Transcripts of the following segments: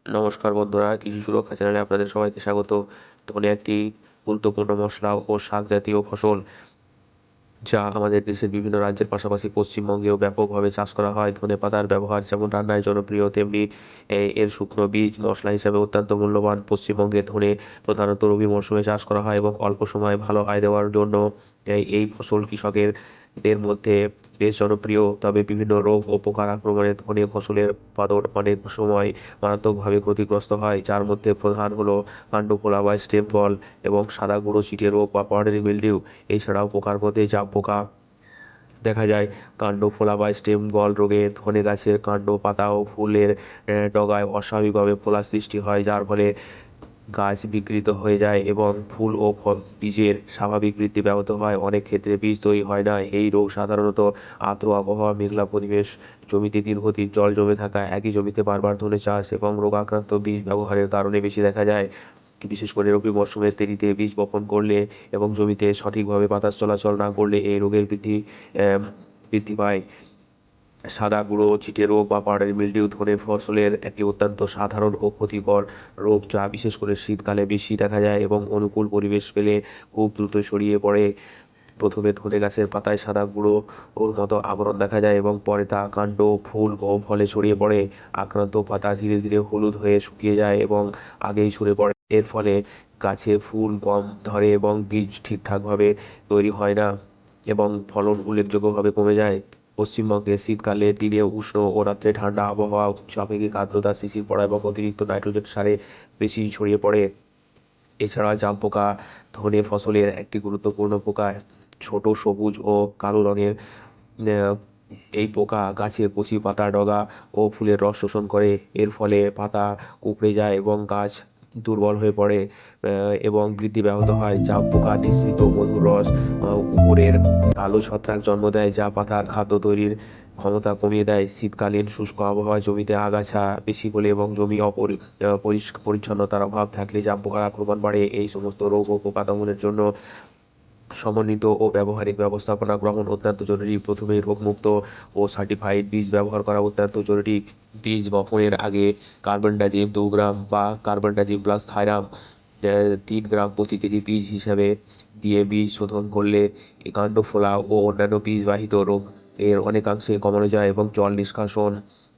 নমস্কার বন্ধুরা, কৃষি সুরক্ষা চ্যানেলে আপনাদের সবাইকে স্বাগত। ধনে একটি গুরুত্বপূর্ণ মশলা ও শাক জাতীয় ফসল, যা আমাদের দেশের বিভিন্ন রাজ্যের পাশাপাশি পশ্চিমবঙ্গেও ব্যাপকভাবে চাষ করা হয়। ধনে পাতার ব্যবহার যেমন রান্নায় জনপ্রিয়, তেমনি এর শুকনো বীজ মশলা হিসাবে অত্যন্ত মূল্যবান। পশ্চিমবঙ্গে ধনে প্রধানত রবি মরশুমে চাষ করা হয় এবং অল্প সময়ে ভালো আয় দেওয়ার জন্য এই ফসল কৃষকদের মধ্যে বেশ জনপ্রিয়। তবে বিভিন্ন রোগ ও পোকার আক্রমণে ধনে ফসলের উৎপাদন অনেক সময় মারাত্মকভাবে ক্ষতিগ্রস্ত হয়, যার মধ্যে প্রধান হলো কাণ্ডফোলা বা স্টেম বল এবং সাদা গুঁড়ো ছিটে রোগ বা পাউডারি মিলডিউ। এছাড়াও পোকার মধ্যে জাপ পোকা দেখা যায়। কাণ্ড ফোলা বা স্টেম বল রোগে ধনে গাছের কাণ্ড, পাতা ও ফুলের ডগায় অস্বাভাবিকভাবে ফোলা সৃষ্টি হয়, যার ফলে গাছ বিকৃত হয়ে যায় এবং ফুল ও ফল বীজের স্বাভাবিক বৃদ্ধি ব্যাহত হয়। অনেক ক্ষেত্রে বীজ তৈরি হয় না। এই রোগ সাধারণত আর্দ্র আবহাওয়া, মেঘলা পরিবেশ, জমিতে দীর্ঘদিন জল জমে থাকা, একই জমিতে বারবার ধনে চাষ এবং রোগাক্রান্ত বীজ ব্যবহারের কারণে বেশি দেখা যায়। বিশেষ করে রবি মরশুমে দেরিতে বীজ বপন করলে এবং জমিতে সঠিকভাবে বাতাস চলাচল না করলে এই রোগের বৃদ্ধি পায়। সাদা গুঁড়ো ছিটে রোগ বা পাউডারি মিলডিউ ধনে ফসলের একটি অত্যন্ত সাধারণ ও ক্ষতিকর রোগ, যা বিশেষ করে শীতকালে বেশি দেখা যায় এবং অনুকূল পরিবেশ পেলে খুব দ্রুত ছড়িয়ে পড়ে। প্রথমে ধনে গাছের পাতায় সাদা গুঁড়ো ওর মতো আবরণ দেখা যায় এবং পরে তা কাণ্ড, ফুল ও ফলে ছড়িয়ে পড়ে। আক্রান্ত পাতা ধীরে ধীরে হলুদ হয়ে শুকিয়ে যায় এবং আগেই ঝরে পড়ে। এর ফলে গাছে ফুল কম ধরে এবং বীজ ঠিকঠাকভাবে তৈরি হয় না এবং ফলন উল্লেখযোগ্যভাবে কমে যায়। পশ্চিমবঙ্গে শীতকালে দিনে উষ্ণ ও রাত্রে ঠান্ডা আবহাওয়া, উচ্চ আপেক্ষিক আর্দ্রতা, শিশির পড়া এবং অতিরিক্ত নাইট্রোজেন সারে বেশি ছড়িয়ে পড়ে। এছাড়া জাম পোকা ধনে ফসলের একটি গুরুত্বপূর্ণ পোকা। ছোট সবুজ ও কালো রঙের আহ, এই পোকা গাছের কচি পাতা, ডগা ও ফুলের রস শোষণ করে। এর ফলে পাতা কুঁকড়ে যায় এবং গাছ দুর্বল হয়ে পড়ে এবং বৃদ্ধি ব্যাহত হয়। জাম পোকা নিঃসৃত মধুর রস উপরের কালো ছত্রাক জন্ম দেয়, যা পাতার খাদ্য তৈরির ক্ষমতা কমিয়ে দেয়। শীতকালীন শুষ্ক আবহাওয়ায় জমিতে আগাছা বেশি হলে এবং জমি পরিচ্ছন্নতার অভাব থাকলে জাম পোকার আক্রমণ বাড়ে। এই সমস্ত রোগ ও পোকা দমনের জন্য সমন্বিত ও ব্যবহারিক ব্যবস্থাপনা গ্রহণ অত্যন্ত জরুরি। প্রথমে রোগমুক্ত ও সার্টিফাইড বীজ ব্যবহার করা অত্যন্ত জরুরি। বীজ বপনের আগে কার্বনডাজিম 2 গ্রাম বা কার্বনডাজিম প্লাস থাইরাম 3 গ্রাম প্রতি কেজি বীজ হিসাবে দিয়ে বীজ শোধন করলে কাণ্ড ফোলা ও অন্যান্য বীজবাহিত রোগ এর অনেকাংশে কমানো যায়। এবং জল নিষ্কাশন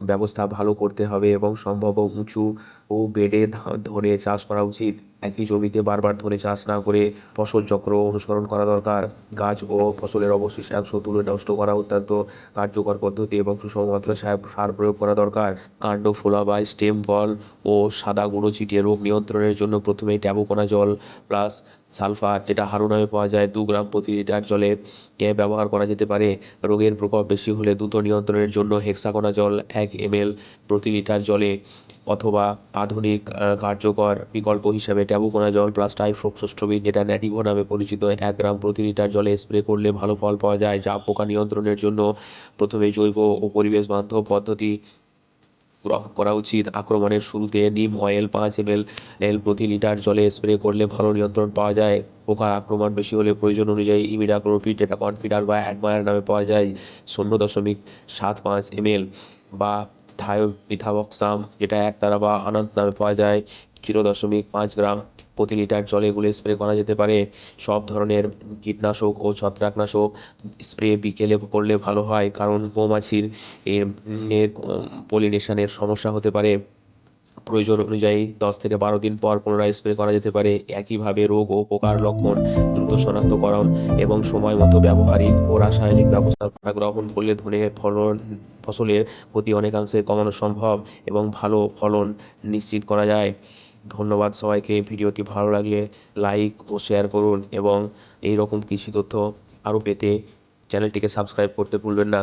ব্যবস্থা ভালো করতে হবে এবং সম্ভাব্য উঁচু ও বেডে ধনে চাষ করা উচিত। একই জমিতে বারবার ধনে চাষ না করে ফসল চক্র অনুসরণ করা দরকার। গাছ ও ফসলের অবশিষ্টাংশ তুলে নষ্ট করা অত্যন্ত কার্যকর পদ্ধতি এবং সুষম মাত্রায় সার প্রয়োগ করা দরকার। কাণ্ড ফোলা বা স্টেম বল ও সাদা গুঁড়ো ছিটিয়ে রোগ নিয়ন্ত্রণের জন্য প্রথমেই ট্যাবুকোনাজল প্লাস সালফার, যেটা হারু নামে পাওয়া যায়, 2 গ্রাম প্রতি লিটার জলে ব্যবহার করা যেতে পারে। রোগের প্রকোপ বেশি হলে দ্রুত নিয়ন্ত্রণের জন্য হেক্সাকোনাজল 1 ml প্রতি লিটার জলে, অথবা আধুনিক কার্যকর বিকল্প হিসেবে ট্যাবুকোনাজল প্লাস টাইফ্লোক্সোস্টোবিন, যেটা ন্যাটিভো নামে পরিচিত, 1 গ্রাম প্রতি লিটার জলে স্প্রে করলে ভালো ফল পাওয়া যায়। জাপ পোকা নিয়ন্ত্রণের জন্য প্রথমে জৈব ও পরিবেশ বান্ধব পদ্ধতি গ্রহণ করা উচিত। আক্রমণের শুরুতে নিম অয়েল 5 ml প্রতি লিটার জলে স্প্রে করলে ভালো নিয়ন্ত্রণ পাওয়া যায়। পোকার আক্রমণ বেশি হলে প্রয়োজন অনুযায়ী ইমিডাক্লোপিড, যেটা কনফিডার বা অ্যাডমায়ার নামে পাওয়া যায়, 0.75 ml বা থায়োমিথামক্সাম, যেটা একতারা বা আনন্দ নামে পাওয়া যায়, 0.5 গ্রাম প্রতি লিটার জলে গুলে স্প্রে করা যেতে পারে। সব ধরনের কীটনাশক ও ছত্রাকনাশক স্প্রে বিকেলে করলে ভালো হয়, কারণ মৌমাছির এর এর পলিনেশনের সমস্যা হতে পারে। প্রয়োজন অনুযায়ী 10 থেকে 12 দিন পর পুনরায় স্প্রে করা যেতে পারে। একইভাবে রোগ ও পোকার লক্ষণ দ্রুত শনাক্তকরণ এবং সময় মতো ব্যবহারিক ও রাসায়নিক ব্যবস্থাপনা গ্রহণ করলে ফসলের ক্ষতি অনেকাংশে কমানো সম্ভব এবং ভালো ফলন নিশ্চিত করা যায়। ধন্যবাদ সবাইকে। ভিডিওটি ভালো লাগলে লাইক ও শেয়ার করুন এবং এই রকম কৃষি তথ্য আরও পেতে চ্যানেলটিকে সাবস্ক্রাইব করতে ভুলবেন না।